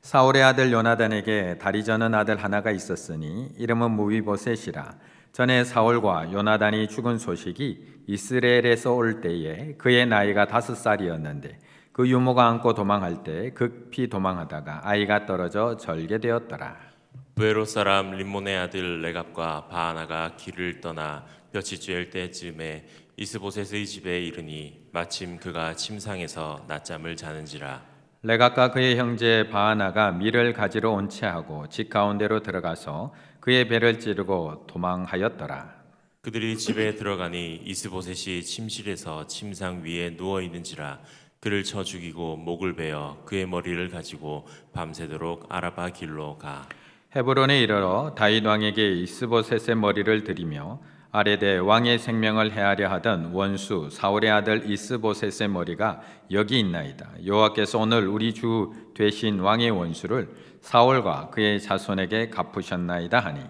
사울의 아들 요나단에게 다리 저는 아들 하나가 있었으니 이름은 무비보셋이라. 전에 사울과 요나단이 죽은 소식이 이스라엘에서 올 때에 그의 나이가 5살이었는데 그 유모가 안고 도망할 때 급히 도망하다가 아이가 떨어져 절개되었더라. 부에로 사람 림몬의 아들 레갑과 바하나가 길을 떠나 볕이 쬐을 때쯤에 이스보셋의 집에 이르니 마침 그가 침상에서 낮잠을 자는지라. 레갑과 그의 형제 바하나가 밀을 가지러 온 채하고 집 가운데로 들어가서 그의 배를 찌르고 도망하였더라. 그들이 집에 들어가니 이스보셋이 침실에서 침상 위에 누워 있는지라. 그를 쳐 죽이고 목을 베어 그의 머리를 가지고 밤새도록 아라바 길로 가. 헤브론에 이르러 다윗 왕에게 이스보셋의 머리를 드리며 아레데 왕의 생명을 해하려 하던 원수 사울의 아들 이스보셋의 머리가 여기 있나이다. 여호와께서 오늘 우리 주 되신 왕의 원수를 사울과 그의 자손에게 갚으셨나이다 하니.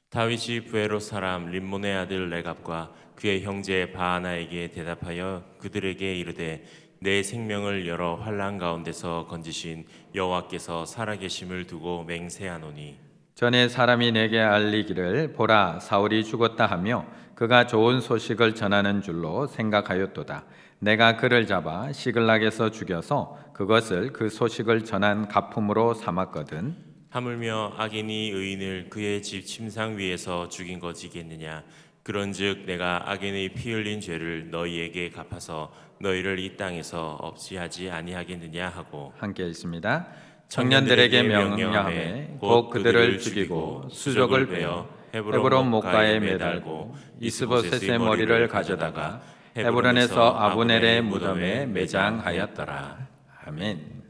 다윗이 부에로 사람 림몬의 아들 레갑과 그의 형제 바하나에게 대답하여 그들에게 이르되 내 생명을 여러 환난 가운데서 건지신 여호와께서 살아계심을 두고 맹세하노니 전에 사람이 내게 알리기를 보라 사울이 죽었다 하며 그가 좋은 소식을 전하는 줄로 생각하였도다. 내가 그를 잡아 시글락에서 죽여서 그것을 그 소식을 전한 가품으로 삼았거든. 하물며 악인이 의인을 그의 집 침상 위에서 죽인 것이겠느냐. 그런즉 내가 악인의 피 흘린 죄를 너희에게 갚아서 너희를 이 땅에서 없이 하지 아니하겠느냐 하고. 함께 있습니다. 청년들에게 명령하매 곧 그들을 죽이고 수족을 베어 헤브론 목가에 매달고 이스보셋의 머리를 가져다가 헤브론에서 아브넬의 무덤에 매장하였더라. 아멘.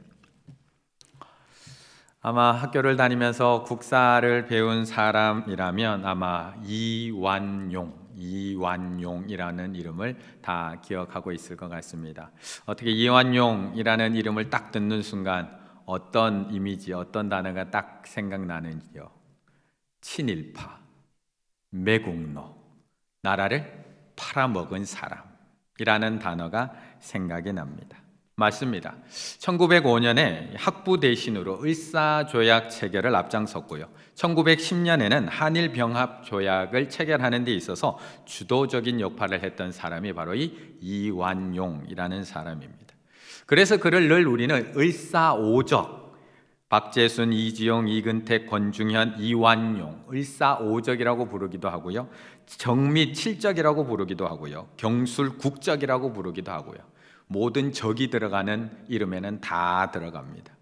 아마 학교를 다니면서 국사를 배운 사람이라면 아마 이완용이라는 이름을 다 기억하고 있을 것 같습니다. 어떻게 이완용이라는 이름을 딱 듣는 순간 어떤 이미지, 어떤 단어가 딱 생각나는지요? 친일파, 매국노, 나라를 팔아먹은 사람이라는 단어가 생각이 납니다. 맞습니다. 1905년에 학부 대신으로 을사조약 체결을 앞장섰고요. 1910년에는 한일병합조약을 체결하는 데 있어서 주도적인 역할을 했던 사람이 바로 이 이완용이라는 사람입니다. 그래서 그를 늘 우리는 을사오적, 박재순, 이지용, 이근택, 권중현, 이완용, 을사오적이라고 부르기도 하고요. 정미칠적이라고 부르기도 하고요. 경술국적이라고 부르기도 하고요. 모든 적이 들어가는 이름에는 다 들어갑니다.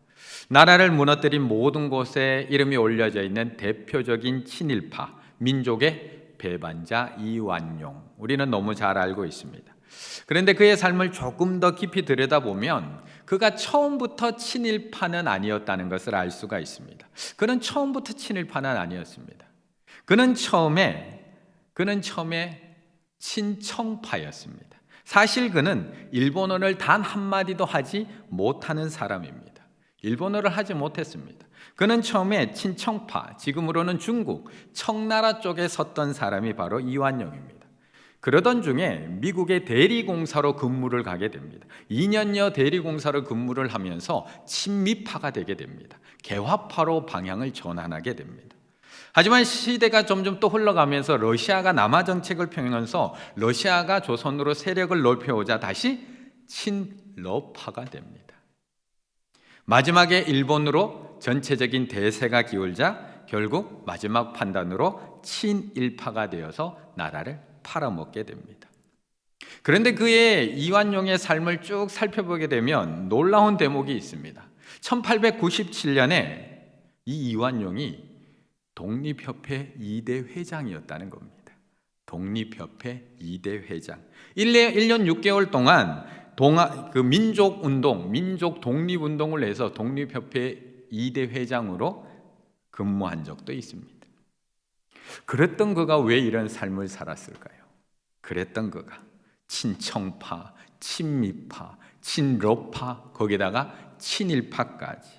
나라를 무너뜨린 모든 곳에 이름이 올려져 있는 대표적인 친일파, 민족의 배반자 이완용. 우리는 너무 잘 알고 있습니다. 그런데 그의 삶을 조금 더 깊이 들여다보면 그가 처음부터 친일파는 아니었다는 것을 알 수가 있습니다. 그는 처음부터 친일파는 아니었습니다. 그는 처음에 친청파였습니다. 사실 그는 일본어를 단 한마디도 하지 못하는 사람입니다. 일본어를 하지 못했습니다. 그는 처음에 친청파, 지금으로는 중국, 청나라 쪽에 섰던 사람이 바로 이완용입니다. 그러던 중에 미국의 대리공사로 근무를 가게 됩니다. 2년여 대리공사로 근무를 하면서 친미파가 되게 됩니다. 개화파로 방향을 전환하게 됩니다. 하지만 시대가 점점 또 흘러가면서 러시아가 남하 정책을 펴면서 러시아가 조선으로 세력을 넓혀오자 다시 친러파가 됩니다. 마지막에 일본으로 전체적인 대세가 기울자 결국 마지막 판단으로 친일파가 되어서 나라를 팔아먹게 됩니다. 그런데 그의 이완용의 삶을 쭉 살펴보게 되면 놀라운 대목이 있습니다. 1897년에 이 이완용이 독립협회 2대 회장이었다는 겁니다. 독립협회 2대 회장. 1년 6개월 동안 민족 독립운동을 해서 독립협회 2대 회장으로 근무한 적도 있습니다. 그랬던 그가 왜 이런 삶을 살았을까요? 그랬던 그가 친청파, 친미파, 친러파, 거기다가 친일파까지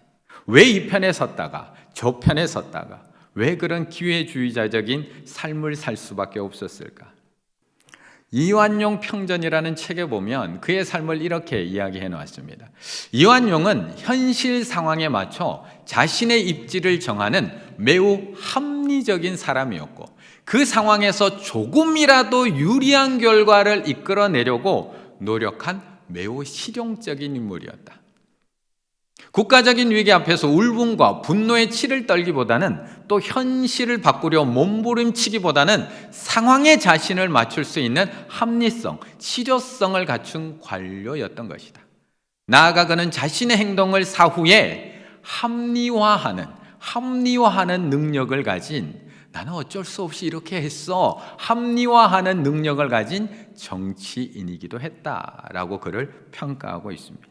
왜 이 편에 섰다가 저 편에 섰다가 왜 그런 기회주의자적인 삶을 살 수밖에 없었을까? 이완용 평전이라는 책에 보면 그의 삶을 이렇게 이야기해 놓았습니다. 이완용은 현실 상황에 맞춰 자신의 입지를 정하는 매우 합리적인 사람이었고, 그 상황에서 조금이라도 유리한 결과를 이끌어내려고 노력한 매우 실용적인 인물이었다. 국가적인 위기 앞에서 울분과 분노의 치를 떨기보다는, 또 현실을 바꾸려 몸부림치기보다는 상황에 자신을 맞출 수 있는 합리성, 실효성을 갖춘 관료였던 것이다. 나아가 그는 자신의 행동을 사후에 합리화하는 능력을 가진, 나는 어쩔 수 없이 이렇게 했어, 합리화하는 능력을 가진 정치인이기도 했다라고 그를 평가하고 있습니다.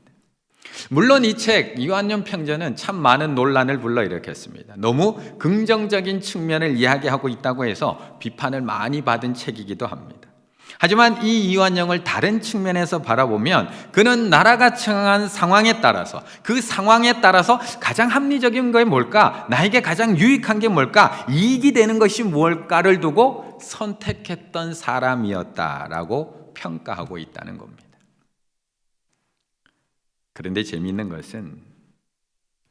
물론 이 책 이완용 평전은 참 많은 논란을 불러일으켰습니다. 너무 긍정적인 측면을 이야기하고 있다고 해서 비판을 많이 받은 책이기도 합니다. 하지만 이 이완용을 다른 측면에서 바라보면 그는 나라가 처한 상황에 따라서, 그 상황에 따라서 가장 합리적인 게 뭘까, 나에게 가장 유익한 게 뭘까, 이익이 되는 것이 무엇일까를 두고 선택했던 사람이었다라고 평가하고 있다는 겁니다. 그런데 재미있는 것은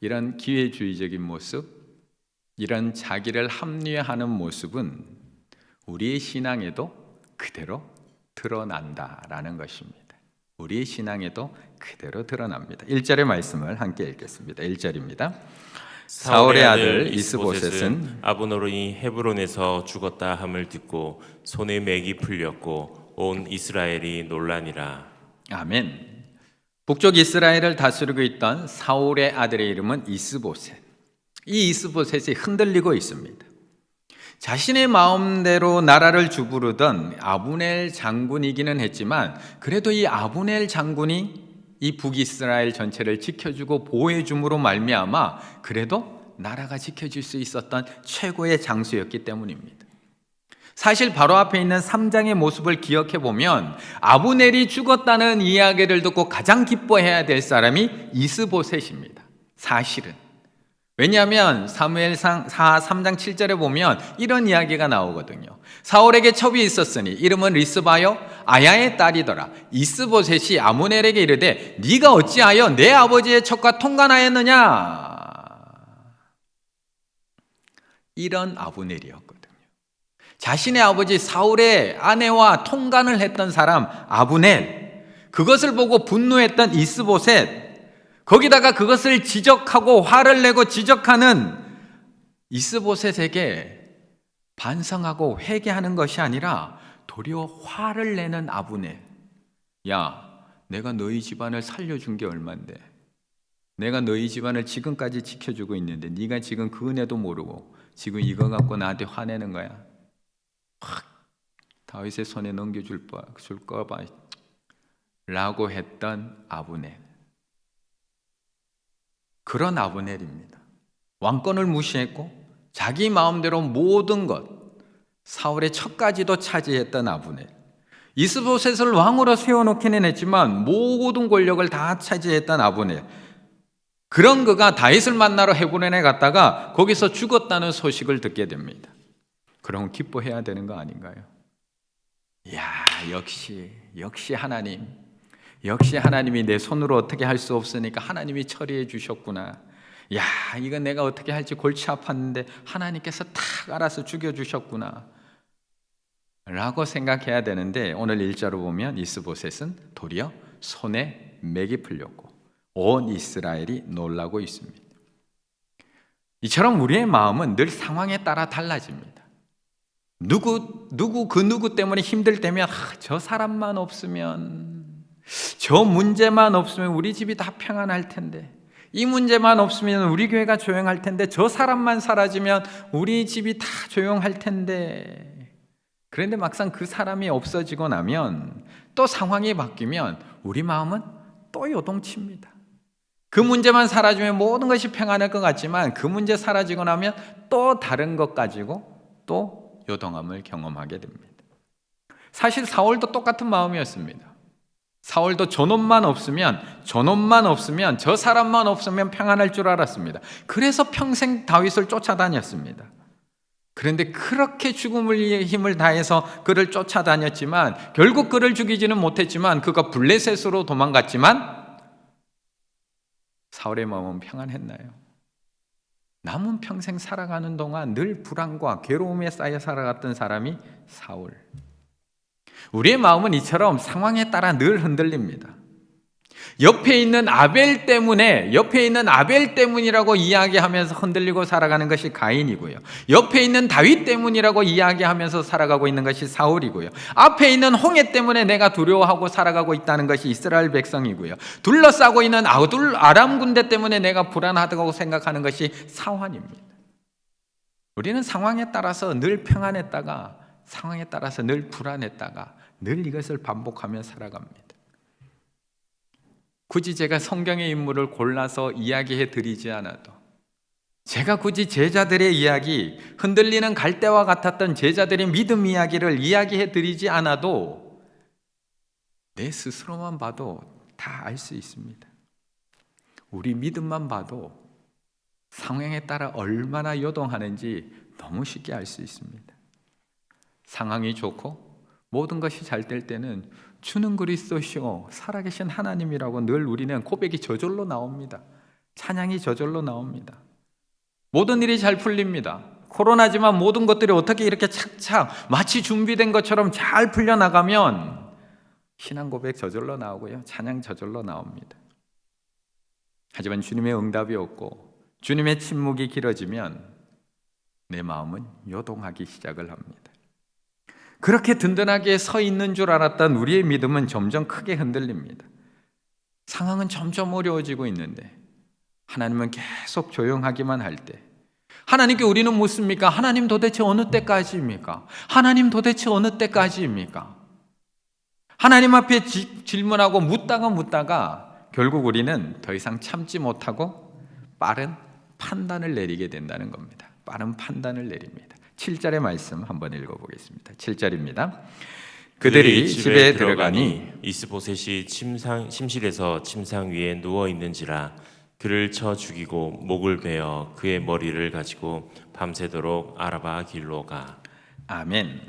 이런 기회주의적인 모습, 이런 자기를 합리화하는 모습은 우리의 신앙에도 그대로 드러난다라는 것입니다. 우리의 신앙에도 그대로 드러납니다. 1절의 말씀을 함께 읽겠습니다. 1절입니다. 사울의 아들 이스보셋은 아브넬이 헤브론에서 죽었다 함을 듣고 손에 맥이 풀렸고 온 이스라엘이 놀라니라. 아멘. 북쪽 이스라엘을 다스리고 있던 사울의 아들의 이름은 이스보셋. 이 이스보셋이 흔들리고 있습니다. 자신의 마음대로 나라를 주부르던 아브넬 장군이기는 했지만, 그래도 이 아브넬 장군이 이 북이스라엘 전체를 지켜주고 보호해줌으로 말미암아 그래도 나라가 지켜질 수 있었던 최고의 장수였기 때문입니다. 사실 바로 앞에 있는 3장의 모습을 기억해 보면 아브넬이 죽었다는 이야기를 듣고 가장 기뻐해야 될 사람이 이스보셋입니다. 사실은. 왜냐하면 사무엘상 3장 7절에 보면 이런 이야기가 나오거든요. 사울에게 첩이 있었으니 이름은 리스바요 아야의 딸이더라. 이스보셋이 아브넬에게 이르되 네가 어찌하여 내 아버지의 첩과 통관하였느냐. 이런 아브넬이었거든요. 자신의 아버지 사울의 아내와 통관을 했던 사람 아브넬, 그것을 보고 분노했던 이스보셋, 거기다가 그것을 지적하고 화를 내고 지적하는 이스보셋에게 반성하고 회개하는 것이 아니라 도리어 화를 내는 아브넬. 야, 내가 너희 집안을 살려준 게 얼만데, 내가 너희 집안을 지금까지 지켜주고 있는데 네가 지금 그 은혜도 모르고 지금 이거 갖고 나한테 화내는 거야. 확 다윗의 손에 넘겨줄 거 봐 라고 했던 아브넬. 그런 아브넬입니다. 왕권을 무시했고 자기 마음대로 모든 것, 사울의 첩까지도 차지했던 아브넬. 이스보셋을 왕으로 세워놓기는 했지만 모든 권력을 다 차지했던 아브넬. 그런 그가 다윗을 만나러 헤브론에 갔다가 거기서 죽었다는 소식을 듣게 됩니다. 그럼 기뻐해야 되는 거 아닌가요? 이야, 역시 하나님. 역시 하나님이 내 손으로 어떻게 할 수 없으니까 하나님이 처리해 주셨구나. 야, 이건 내가 어떻게 할지 골치 아팠는데 하나님께서 탁 알아서 죽여주셨구나 라고 생각해야 되는데, 오늘 1절을 보면 이스보셋은 도리어 손에 맥이 풀렸고 온 이스라엘이 놀라고 있습니다. 이처럼 우리의 마음은 늘 상황에 따라 달라집니다. 누구 때문에 힘들 때면 저 사람만 없으면, 저 문제만 없으면 우리 집이 다 평안할 텐데, 이 문제만 없으면 우리 교회가 조용할 텐데, 저 사람만 사라지면 우리 집이 다 조용할 텐데. 그런데 막상 그 사람이 없어지고 나면, 또 상황이 바뀌면 우리 마음은 또 요동칩니다. 그 문제만 사라지면 모든 것이 평안할 것 같지만 그 문제 사라지고 나면 또 다른 것 가지고 또 요동함을 경험하게 됩니다. 사실 사울도 똑같은 마음이었습니다. 사울도 저놈만 없으면, 저 사람만 없으면 평안할 줄 알았습니다. 그래서 평생 다윗을 쫓아다녔습니다. 그런데 그렇게 죽음을 위해 힘을 다해서 그를 쫓아다녔지만 결국 그를 죽이지는 못했지만 그가 블레셋으로 도망갔지만 사울의 마음은 평안했나요? 남은 평생 살아가는 동안 늘 불안과 괴로움에 쌓여 살아갔던 사람이 사울. 우리의 마음은 이처럼 상황에 따라 늘 흔들립니다. 옆에 있는 아벨 때문이라고 이야기하면서 흔들리고 살아가는 것이 가인이고요. 옆에 있는 다윗 때문이라고 이야기하면서 살아가고 있는 것이 사울이고요. 앞에 있는 홍해 때문에 내가 두려워하고 살아가고 있다는 것이 이스라엘 백성이고요. 둘러싸고 있는 아람 군대 때문에 내가 불안하다고 생각하는 것이 사환입니다. 우리는 상황에 따라서 늘 평안했다가 상황에 따라서 늘 불안했다가 늘 이것을 반복하며 살아갑니다. 굳이 제가 성경의 인물을 골라서 이야기해 드리지 않아도, 제가 굳이 제자들의 이야기, 흔들리는 갈대와 같았던 제자들의 믿음 이야기를 이야기해 드리지 않아도 내 스스로만 봐도 다 알 수 있습니다. 우리 믿음만 봐도 상황에 따라 얼마나 요동하는지 너무 쉽게 알 수 있습니다. 상황이 좋고 모든 것이 잘 될 때는 주는 그리스도시오 살아계신 하나님이라고 늘 우리는 고백이 저절로 나옵니다. 찬양이 저절로 나옵니다. 모든 일이 잘 풀립니다. 코로나지만 모든 것들이 어떻게 이렇게 착착 마치 준비된 것처럼 잘 풀려나가면 신앙 고백 저절로 나오고요, 찬양 저절로 나옵니다. 하지만 주님의 응답이 없고 주님의 침묵이 길어지면 내 마음은 요동하기 시작을 합니다. 그렇게 든든하게 서 있는 줄 알았던 우리의 믿음은 점점 크게 흔들립니다. 상황은 점점 어려워지고 있는데 하나님은 계속 조용하기만 할 때, 하나님께 우리는 묻습니까? 하나님 도대체 어느 때까지입니까? 하나님 도대체 어느 때까지입니까? 하나님 앞에 질문하고 묻다가 결국 우리는 더 이상 참지 못하고 빠른 판단을 내리게 된다는 겁니다. 빠른 판단을 내립니다. 7절의 말씀 한번 읽어보겠습니다. 7절입니다. 그들이 집에 들어가니 이스보셋이 침실에서 침상 위에 누워 있는지라 그를 쳐 죽이고 목을 베어 그의 머리를 가지고 밤새도록 아라바 길로 가. 아멘.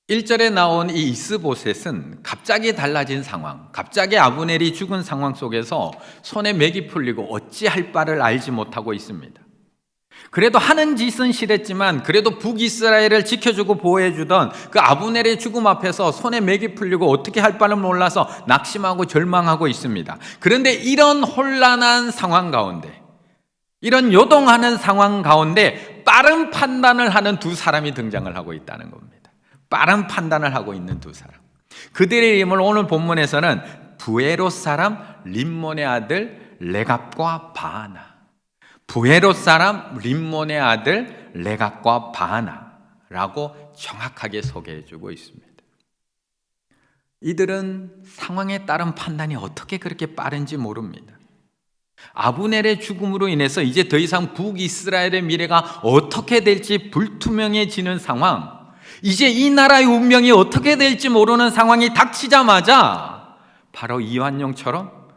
1절에 나온 이 이스보셋은 갑자기 달라진 상황, 갑자기 아브넬이 죽은 상황 속에서 손에 맥이 풀리고 어찌할 바를 알지 못하고 있습니다. 그래도 하는 짓은 싫었지만 그래도 북이스라엘을 지켜주고 보호해주던 그 아브넬의 죽음 앞에서 손에 맥이 풀리고 어떻게 할 바를 몰라서 낙심하고 절망하고 있습니다. 그런데 이런 혼란한 상황 가운데, 이런 요동하는 상황 가운데 빠른 판단을 하는 두 사람이 등장을 하고 있다는 겁니다. 빠른 판단을 하고 있는 두 사람. 그들의 이름을 오늘 본문에서는 부에롯 사람 림몬의 아들 레갑과 바하나, 부에롯 사람 림몬의 아들 레갑과 바하나라고 정확하게 소개해주고 있습니다. 이들은 상황에 따른 판단이 어떻게 그렇게 빠른지 모릅니다. 아브넬의 죽음으로 인해서 이제 더 이상 북이스라엘의 미래가 어떻게 될지 불투명해지는 상황, 이제 이 나라의 운명이 어떻게 될지 모르는 상황이 닥치자마자 바로 이완용처럼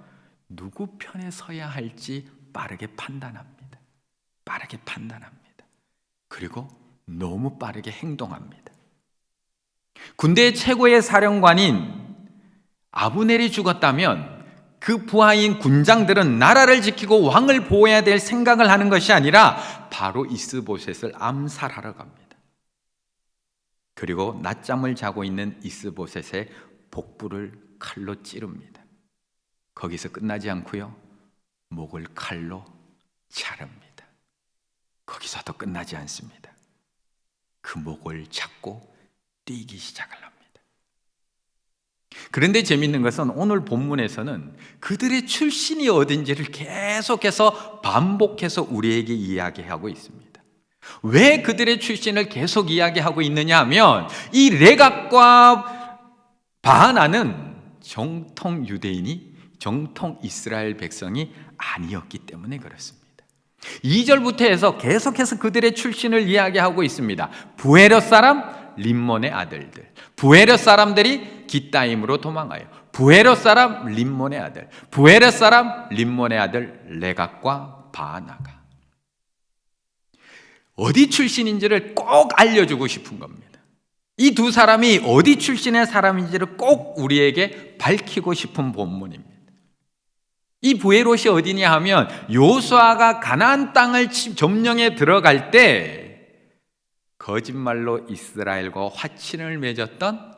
누구 편에 서야 할지 빠르게 판단합니다. 빠르게 판단합니다. 그리고 너무 빠르게 행동합니다. 군대의 최고의 사령관인 아브넬이 죽었다면 그 부하인 군장들은 나라를 지키고 왕을 보호해야 될 생각을 하는 것이 아니라 바로 이스보셋을 암살하러 갑니다. 그리고 낮잠을 자고 있는 이스보셋의 복부를 칼로 찌릅니다. 거기서 끝나지 않고요, 목을 칼로 자릅니다. 거기서도 끝나지 않습니다. 그 목을 잡고 뛰기 시작을 합니다. 그런데 재미있는 것은 오늘 본문에서는 그들의 출신이 어딘지를 계속해서 반복해서 우리에게 이야기하고 있습니다. 왜 그들의 출신을 계속 이야기하고 있느냐 하면 이 레갑과 바하나는 정통 유대인이, 정통 이스라엘 백성이 아니었기 때문에 그렇습니다. 2절부터 해서 계속해서 그들의 출신을 이야기하고 있습니다. 부에롯 사람 림몬의 아들들, 부에롯 사람들이 깃다임으로 도망가요. 부에롯 사람 림몬의 아들, 부에롯 사람 림몬의 아들 레갑과 바하나가 어디 출신인지를 꼭 알려주고 싶은 겁니다. 이 두 사람이 어디 출신의 사람인지를 꼭 우리에게 밝히고 싶은 본문입니다. 이 부에롯이 어디냐 하면 여호수아가 가나안 땅을 점령해 들어갈 때 거짓말로 이스라엘과 화친을 맺었던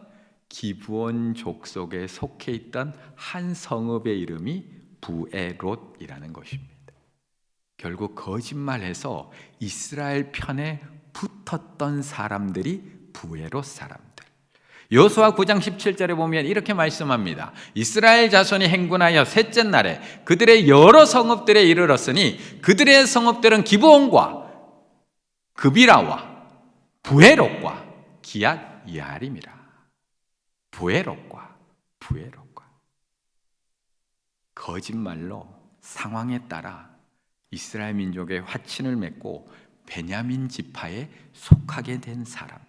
기브온 족속에 속해 있던 한 성읍의 이름이 부에롯이라는 것입니다. 결국 거짓말해서 이스라엘 편에 붙었던 사람들이 부에롯 사람들. 여호수아 9장 17절에 보면 이렇게 말씀합니다. 이스라엘 자손이 행군하여 셋째 날에 그들의 여러 성읍들에 이르렀으니 그들의 성읍들은 기브온과 그비라와 부에롯과 기앗 야림이라. 부에롯과 거짓말로 상황에 따라 이스라엘 민족의 화친을 맺고 베냐민 지파에 속하게 된 사람들,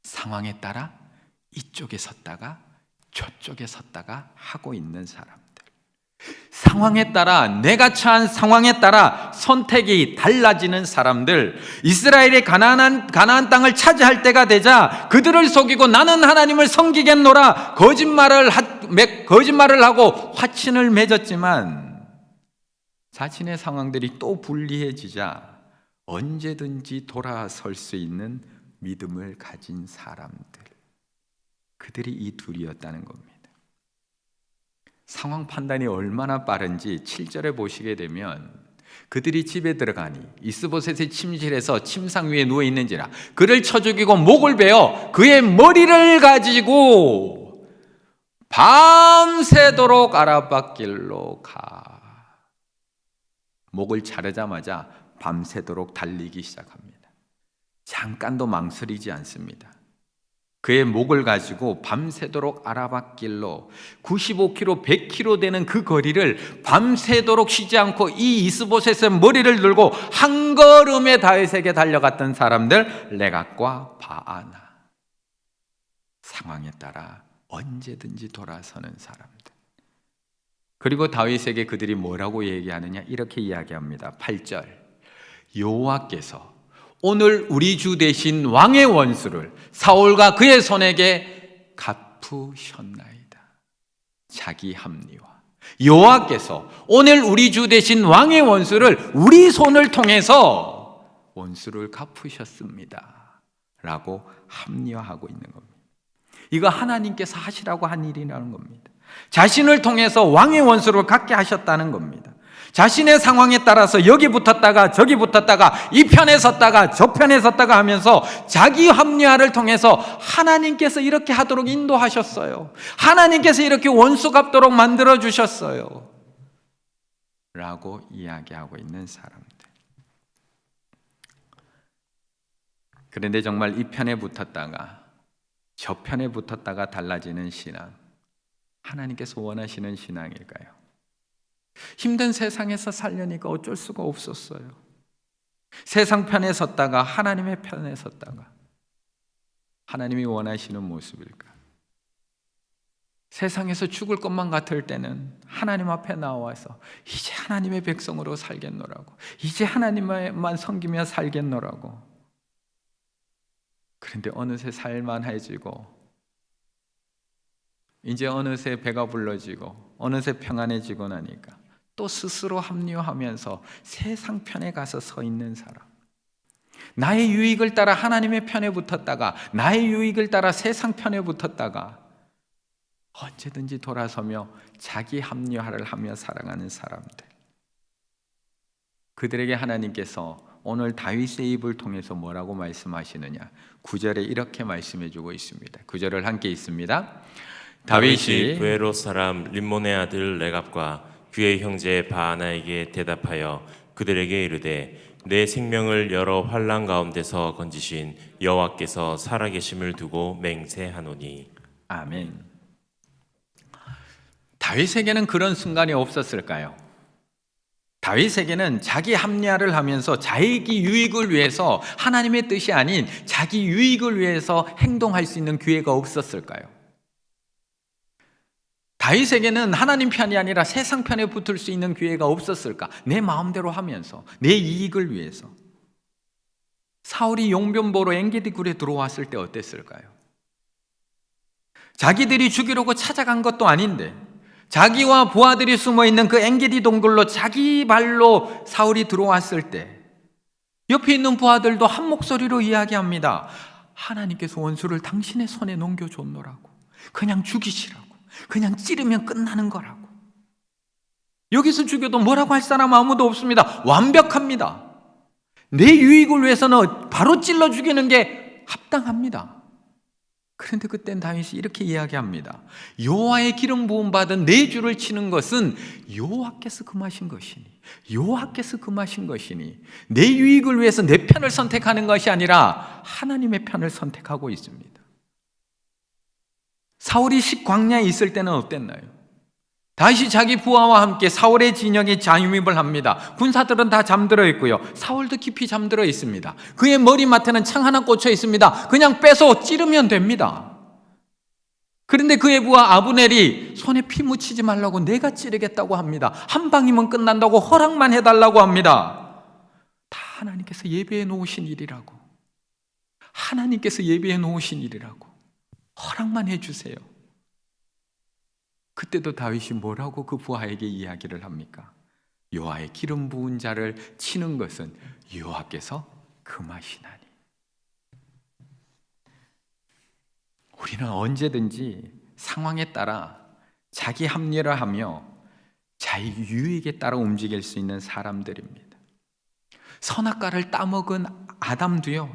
상황에 따라 이쪽에 섰다가 저쪽에 섰다가 하고 있는 사람들, 상황에 따라 내가 처한 상황에 따라 선택이 달라지는 사람들, 이스라엘이 가나안 땅을 차지할 때가 되자 그들을 속이고 나는 하나님을 섬기겠노라 거짓말을 하고 화친을 맺었지만 자신의 상황들이 또 불리해지자 언제든지 돌아설 수 있는 믿음을 가진 사람들, 그들이 이 둘이었다는 겁니다. 상황 판단이 얼마나 빠른지 7절에 보시게 되면 그들이 집에 들어가니 이스보셋의 침실에서 침상 위에 누워 있는지라 그를 쳐 죽이고 목을 베어 그의 머리를 가지고 밤새도록 아라밧길로 가. 목을 자르자마자 밤새도록 달리기 시작합니다. 잠깐도 망설이지 않습니다. 그의 목을 가지고 밤새도록 아라밧길로 95km, 100km 되는 그 거리를 밤새도록 쉬지 않고 이 이스보셋의 머리를 들고 한 걸음에 다윗에게 달려갔던 사람들, 레갑과 바아나. 상황에 따라 언제든지 돌아서는 사람들. 그리고 다윗에게 그들이 뭐라고 얘기하느냐, 이렇게 이야기합니다. 8절, 여호와께서 오늘 우리 주 대신 왕의 원수를 사울과 그의 손에게 갚으셨나이다. 자기 합리화. 여호와께서 오늘 우리 주 대신 왕의 원수를 우리 손을 통해서 원수를 갚으셨습니다 라고 합리화하고 있는 겁니다. 이거 하나님께서 하시라고 한 일이라는 겁니다. 자신을 통해서 왕의 원수를 갖게 하셨다는 겁니다. 자신의 상황에 따라서 여기 붙었다가 저기 붙었다가 이 편에 섰다가 저 편에 섰다가 하면서 자기 합리화를 통해서 하나님께서 이렇게 하도록 인도하셨어요. 하나님께서 이렇게 원수 갚도록 만들어 주셨어요 라고 이야기하고 있는 사람들. 그런데 정말 이 편에 붙었다가 저 편에 붙었다가 달라지는 신앙, 하나님께서 원하시는 신앙일까요? 힘든 세상에서 살려니까 어쩔 수가 없었어요. 세상 편에 섰다가 하나님의 편에 섰다가 하나님이 원하시는 모습일까? 세상에서 죽을 것만 같을 때는 하나님 앞에 나와서 이제 하나님의 백성으로 살겠노라고, 이제 하나님만 섬기며 살겠노라고. 그런데 어느새 살만해지고 이제 어느새 배가 불러지고 어느새 평안해지고 나니까 또 스스로 합리화하면서 세상 편에 가서 서 있는 사람, 나의 유익을 따라 하나님의 편에 붙었다가 나의 유익을 따라 세상 편에 붙었다가 언제든지 돌아서며 자기 합리화를 하며 살아가는 사람들, 그들에게 하나님께서 오늘 다윗의 입을 통해서 뭐라고 말씀하시느냐, 9절에 이렇게 말씀해주고 있습니다. 9절을 함께 읽습니다. 다윗이 부에롯 사람 림몬의 아들 레갑과 그의 형제 바하나에게 대답하여 그들에게 이르되 내 생명을 여러 환난 가운데서 건지신 여호와께서 살아계심을 두고 맹세하노니. 아멘. 다윗에게는 그런 순간이 없었을까요? 다윗에게는 자기 합리화를 하면서 자기 유익을 위해서, 하나님의 뜻이 아닌 자기 유익을 위해서 행동할 수 있는 기회가 없었을까요? 다윗에게는 하나님 편이 아니라 세상 편에 붙을 수 있는 기회가 없었을까? 내 마음대로 하면서 내 이익을 위해서. 사울이 용변 보러 엔게디 굴에 들어왔을 때 어땠을까요? 자기들이 죽이려고 찾아간 것도 아닌데 자기와 부하들이 숨어있는 그 엔게디 동굴로 자기 발로 사울이 들어왔을 때 옆에 있는 부하들도 한 목소리로 이야기합니다. 하나님께서 원수를 당신의 손에 넘겨줬노라고. 그냥 죽이시라고. 그냥 찌르면 끝나는 거라고. 여기서 죽여도 뭐라고 할 사람 아무도 없습니다. 완벽합니다. 내 유익을 위해서는 바로 찔러 죽이는 게 합당합니다. 그런데 그땐 다윗이 이렇게 이야기합니다. 여호와의 기름 부음 받은 내 주를 치는 것은 여호와께서 금하신 것이니, 여호와께서 금하신 것이니, 내 유익을 위해서 내 편을 선택하는 것이 아니라 하나님의 편을 선택하고 있습니다. 사울이 식광야에 있을 때는 어땠나요? 다윗이 자기 부하와 함께 사울의 진영에 잠입을 합니다. 군사들은 다 잠들어 있고요. 사울도 깊이 잠들어 있습니다. 그의 머리맡에는 창 하나 꽂혀 있습니다. 그냥 빼서 찌르면 됩니다. 그런데 그의 부하 아브넬이 손에 피 묻히지 말라고 내가 찌르겠다고 합니다. 한 방이면 끝난다고 허락만 해달라고 합니다. 다 하나님께서 예배해 놓으신 일이라고. 하나님께서 예배해 놓으신 일이라고. 허락만 해주세요. 그때도 다윗이 뭐라고 그 부하에게 이야기를 합니까? 여호와의 기름 부은 자를 치는 것은 여호와께서 금하시나니. 우리는 언제든지 상황에 따라 자기 합리를 하며 자기 유익에 따라 움직일 수 있는 사람들입니다. 선악과를 따먹은 아담도요,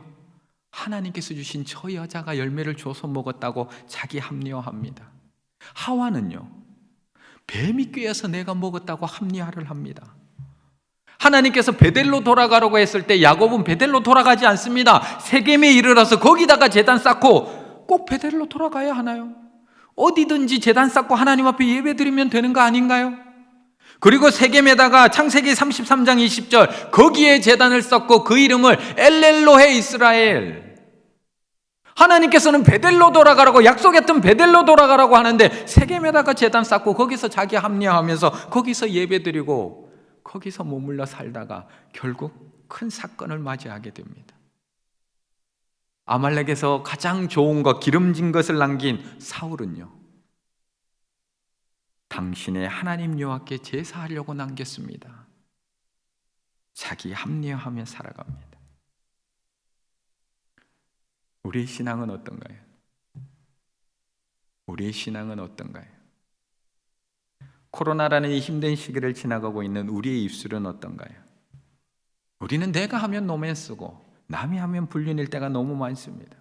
하나님께서 주신 저 여자가 열매를 줘서 먹었다고 자기 합리화합니다. 하와는요, 뱀이 꿰어서 내가 먹었다고 합리화를 합니다. 하나님께서 베델로 돌아가라고 했을 때 야곱은 베델로 돌아가지 않습니다. 세겜에 이르러서 거기다가 제단 쌓고, 꼭 베델로 돌아가야 하나요? 어디든지 제단 쌓고 하나님 앞에 예배드리면 되는 거 아닌가요? 그리고 세겜에다가 창세기 33장 20절 거기에 제단을 쌓고 그 이름을 엘렐로헤 이스라엘. 하나님께서는 베델로 돌아가라고, 약속했던 베델로 돌아가라고 하는데 세겜에다가 제단 쌓고 거기서 자기 합리화하면서 거기서 예배드리고 거기서 머물러 살다가 결국 큰 사건을 맞이하게 됩니다. 아말렉에서 가장 좋은 것, 기름진 것을 남긴 사울은요, 당신의 하나님 여호와께 제사하려고 남겼습니다. 자기 합리화하며 살아갑니다. 우리의 신앙은 어떤가요? 우리의 신앙은 어떤가요? 코로나라는 이 힘든 시기를 지나가고 있는 우리의 입술은 어떤가요? 우리는 내가 하면 노맨쓰고 남이 하면 불륜일 때가 너무 많습니다.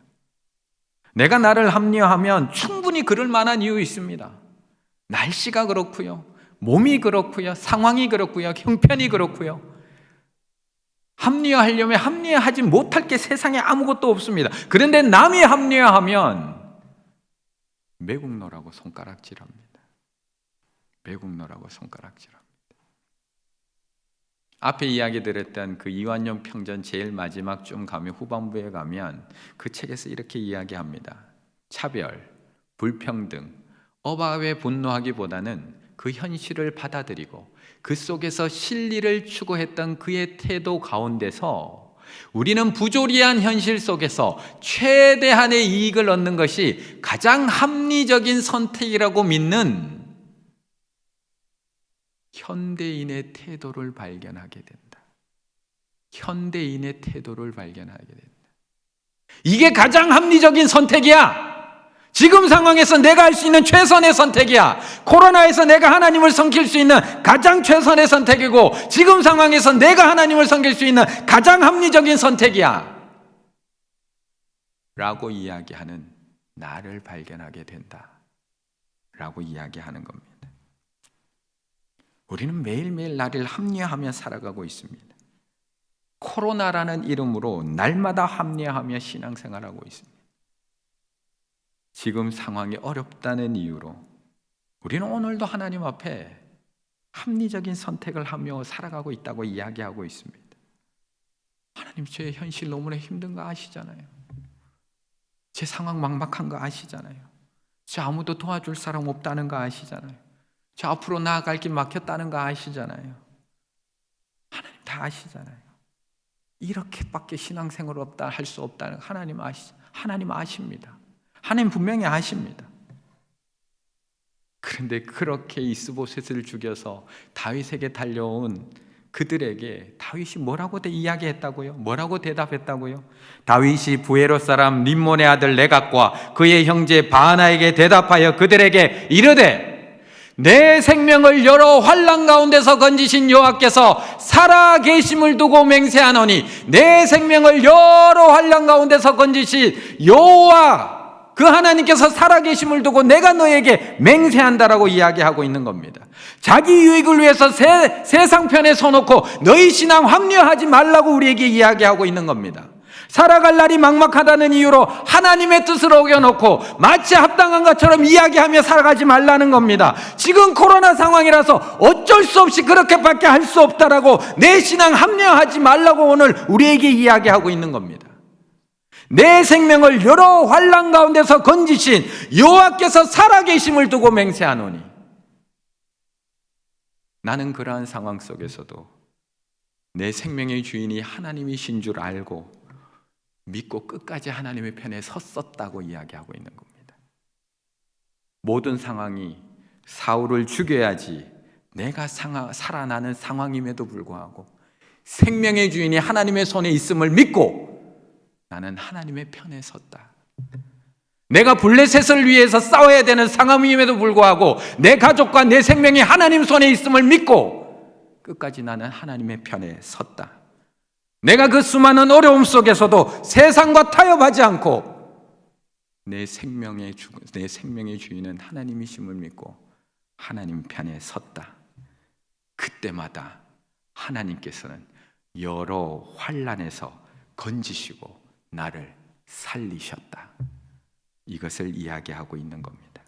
내가 나를 합리화하면 충분히 그럴 만한 이유 있습니다. 날씨가 그렇고요, 몸이 그렇고요, 상황이 그렇고요, 형편이 그렇고요. 합리화하려면 합리화하지 못할 게 세상에 아무것도 없습니다. 그런데 남이 합리화하면 매국노라고 손가락질합니다. 매국노라고 손가락질합니다. 앞에 이야기 드렸던 그 이완용 평전 제일 마지막 좀 가면, 후반부에 가면 그 책에서 이렇게 이야기합니다. 차별, 불평등, 억압에 분노하기보다는 그 현실을 받아들이고 그 속에서 진리를 추구했던 그의 태도 가운데서 우리는 부조리한 현실 속에서 최대한의 이익을 얻는 것이 가장 합리적인 선택이라고 믿는 현대인의 태도를 발견하게 된다. 현대인의 태도를 발견하게 된다. 이게 가장 합리적인 선택이야. 지금 상황에서 내가 할 수 있는 최선의 선택이야. 코로나에서 내가 하나님을 섬길 수 있는 가장 최선의 선택이고, 지금 상황에서 내가 하나님을 섬길 수 있는 가장 합리적인 선택이야 라고 이야기하는 나를 발견하게 된다 라고 이야기하는 겁니다. 우리는 매일매일 나를 합리화하며 살아가고 있습니다. 코로나라는 이름으로 날마다 합리화하며 신앙생활하고 있습니다. 지금 상황이 어렵다는 이유로 우리는 오늘도 하나님 앞에 합리적인 선택을 하며 살아가고 있다고 이야기하고 있습니다. 하나님, 제 현실 너무나 힘든 거 아시잖아요. 제 상황 막막한 거 아시잖아요. 저 아무도 도와줄 사람 없다는 거 아시잖아요. 저 앞으로 나아갈 길 막혔다는 거 아시잖아요. 하나님 다 아시잖아요. 이렇게밖에 신앙생활 없다 할 수 없다는 하나님 아십니다. 하나님 분명히 아십니다. 그런데 그렇게 이스보셋을 죽여서 다윗에게 달려온 그들에게 다윗이 뭐라고 이야기했다고요? 뭐라고 대답했다고요? 다윗이 부에롯 사람 림몬의 아들 레갑과 그의 형제 바하나에게 대답하여 그들에게 이르되 내 생명을 여러 환난 가운데서 건지신 여호와께서 살아계심을 두고 맹세하노니 내 생명을 여러 환난 가운데서 건지신 여호와 그 하나님께서 살아계심을 두고 내가 너에게 맹세한다라고 이야기하고 있는 겁니다. 자기 유익을 위해서 세상 편에 서놓고 너희 신앙 합리화하지 말라고 우리에게 이야기하고 있는 겁니다. 살아갈 날이 막막하다는 이유로 하나님의 뜻을 어겨놓고 마치 합당한 것처럼 이야기하며 살아가지 말라는 겁니다. 지금 코로나 상황이라서 어쩔 수 없이 그렇게밖에 할 수 없다라고 내 신앙 합리화하지 말라고 오늘 우리에게 이야기하고 있는 겁니다. 내 생명을 여러 환난 가운데서 건지신 여호와께서 살아계심을 두고 맹세하노니 나는 그러한 상황 속에서도 내 생명의 주인이 하나님이신 줄 알고 믿고 끝까지 하나님의 편에 섰었다고 이야기하고 있는 겁니다. 모든 상황이 사울을 죽여야지 내가 살아나는 상황임에도 불구하고 생명의 주인이 하나님의 손에 있음을 믿고 나는 하나님의 편에 섰다. 내가 블레셋을 위해서 싸워야 되는 상황임에도 불구하고 내 가족과 내 생명이 하나님 손에 있음을 믿고 끝까지 나는 하나님의 편에 섰다. 내가 그 수많은 어려움 속에서도 세상과 타협하지 않고 내 생명의 주인은 하나님이심을 믿고 하나님 편에 섰다. 그때마다 하나님께서는 여러 환난에서 건지시고 나를 살리셨다. 이것을 이야기하고 있는 겁니다.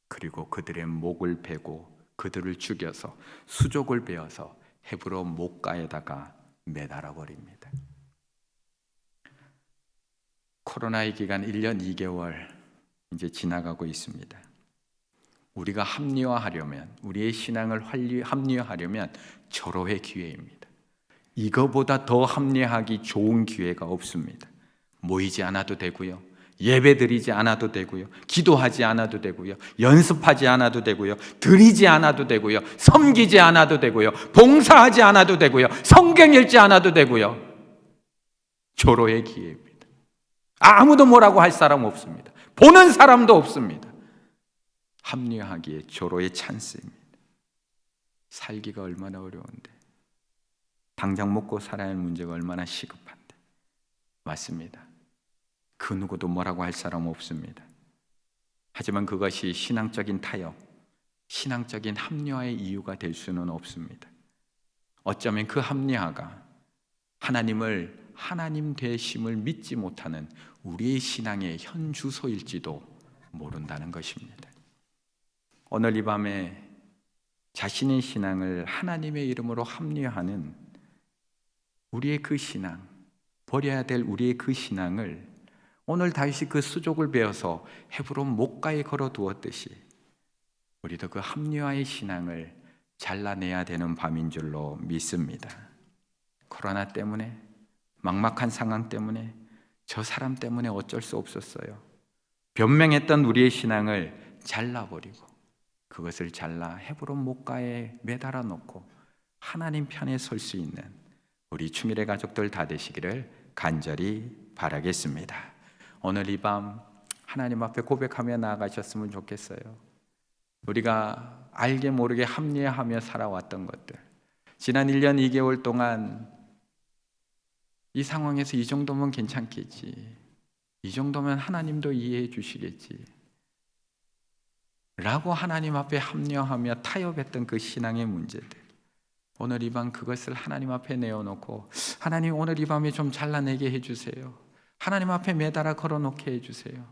그리고 그들의 목을 베고 그들을 죽여서 수족을 베어서 헤브론 목가에다가 매달아 버립니다. 코로나의 기간 1년 2개월 이제 지나가고 있습니다. 우리가 합리화하려면, 우리의 신앙을 합리화하려면 절호의 기회입니다. 이거보다 더 합리화하기 좋은 기회가 없습니다. 모이지 않아도 되고요, 예배 드리지 않아도 되고요, 기도하지 않아도 되고요, 연습하지 않아도 되고요, 드리지 않아도 되고요, 섬기지 않아도 되고요, 봉사하지 않아도 되고요, 성경 읽지 않아도 되고요. 절호의 기회입니다. 아무도 뭐라고 할 사람 없습니다. 보는 사람도 없습니다. 합리화하기에 절호의 찬스입니다. 살기가 얼마나 어려운데, 당장 먹고 살아야 할 문제가 얼마나 시급한데. 맞습니다. 그 누구도 뭐라고 할 사람 없습니다. 하지만 그것이 신앙적인 타협, 신앙적인 합리화의 이유가 될 수는 없습니다. 어쩌면 그 합리화가 하나님을, 하나님 되심을 믿지 못하는 우리의 신앙의 현 주소일지도 모른다는 것입니다. 오늘 이 밤에 자신의 신앙을 하나님의 이름으로 합리화하는 우리의 그 신앙, 버려야 될 우리의 그 신앙을 오늘 다윗이 그 수족을 베어서 헤브론 목가에 걸어두었듯이 우리도 그 합리화의 신앙을 잘라내야 되는 밤인 줄로 믿습니다. 코로나 때문에, 막막한 상황 때문에, 저 사람 때문에 어쩔 수 없었어요. 변명했던 우리의 신앙을 잘라버리고 그것을 잘라 헤브론 목가에 매달아 놓고 하나님 편에 설 수 있는 우리 충일의 가족들 다 되시기를 간절히 바라겠습니다. 오늘 이 밤 하나님 앞에 고백하며 나아가셨으면 좋겠어요. 우리가 알게 모르게 합리화하며 살아왔던 것들, 지난 1년 2개월 동안 이 상황에서 이 정도면 괜찮겠지, 이 정도면 하나님도 이해해 주시겠지 라고 하나님 앞에 합리화하며 타협했던 그 신앙의 문제들, 오늘 이 밤 그것을 하나님 앞에 내어놓고 하나님 오늘 이 밤에 좀 잘라내게 해주세요. 하나님 앞에 매달아 걸어놓게 해주세요.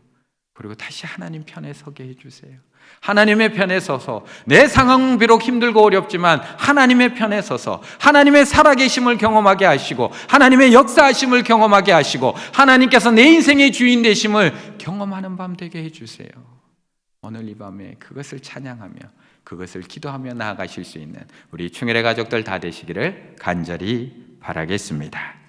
그리고 다시 하나님 편에 서게 해주세요. 하나님의 편에 서서 내 상황은 비록 힘들고 어렵지만 하나님의 편에 서서 하나님의 살아계심을 경험하게 하시고 하나님의 역사하심을 경험하게 하시고 하나님께서 내 인생의 주인 되심을 경험하는 밤 되게 해주세요. 오늘 이 밤에 그것을 찬양하며 그것을 기도하며 나아가실 수 있는 우리 충일의 가족들 다 되시기를 간절히 바라겠습니다.